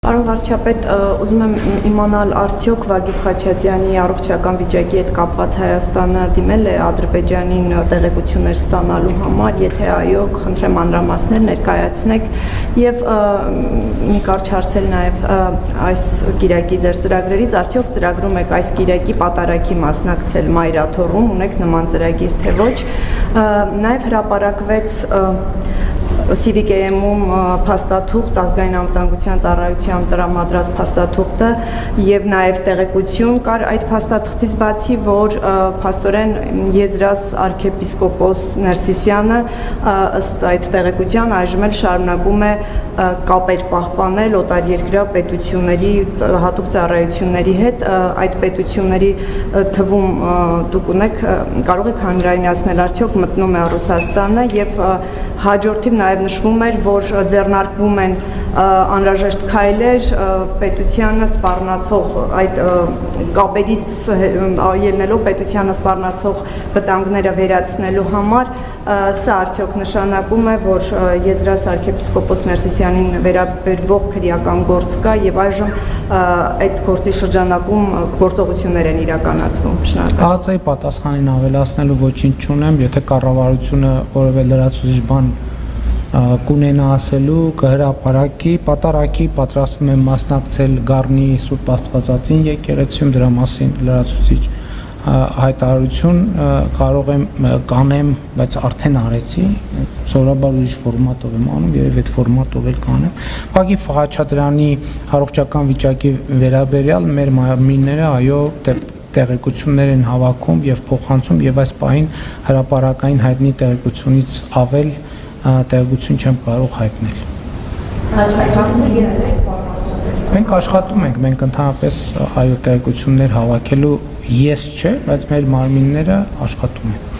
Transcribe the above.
Պարոն վարչապետ, ուզում եմ իմանալ արդյոք Վագիպ Խաչատյանի առողջական վիճակի հետ կապված Հայաստանը դիմել է Ադրբեջանին տեղեկություններ ստանալու համար, եթե այո, խնդրեմ մանրամասներ ներկայացնեք եւ մի կարճ հարցել նաեւ այս գիրակի ձեր ծրագրերից արդյոք ծրագրում եք այս գիրակի պատարագի մասնակցել Մայրաթոռում, ունեք նման ծրագիր թե ոչ, նաեւ հրապարակվեց Civic-ում փաստաթուղթ ազգային անվտանգության ծառայության տրամադրած փաստաթուղթը եւ նաեւ տեղեկություն կար այդ փաստաթղթից բացի, որ փաստորեն Եզրաս arczepiskopos Ներսիսյանը ըստ այդ տեղեկության այժմ էլ շարունակում է կապեր պահպանել օտարերկրյա պետությունների հատուկ ծառայությունների հետ, այդ պետությունների թվում դուք ունեք կարող եք հանրայնացնել արդյոք մտնում է Ռուսաստանը եւ հաջորդիվ նաեւ նշվում էր, որ ձեռնարկվում են անհրաժեշտ քայլեր պետությանը սպառնացող այդ կապերից ելնելով պետությանը սպառնացող վտանգները վերացնելու համար, սա արդյոք նշանակում է, որ Եզրաս arczepiskopos Ներսիսյանին վերաբերվող քրեական գործ կա եւ այժմ այդ գործի շրջանակում գործողություններ են իրականացվում։ Շնորհակալ։ Ահացայի պատասխանին ավելացնելու ոչինչ չունեմ, եթե կառավարությունը որևէ լրացուցիչ բան կունենա ասելու կհրապարակի պատարագի պատրաստվում եմ մասնակցել Գառնի Սուրբ Աստվածածին եկեղեցիում դրա մասին լրացուցիչ հայտարարություն կարող եմ կանեմ, բայց արդեն արեցի, սովորաբար ուրիշ ֆորմատով եմ անում, երևի այդ ֆորմատով էլ կանեմ։ Վագիպ Խաչատրյանի առողջական վիճակի վերաբերյալ մեր մարմինները այո տեղեկություններ են հավաքում եւ փոխանցում եւ այս պահին հրապարակային հայտնի տեղեկությունից ավել տեղեկություն չեմ կարող հայտնել։ Մենք աշխատում ենք, մենք ընդհանրապես այո տեղեկություններ հավաքելու ես չէ, բայց մեր մարմինները աշխատում են։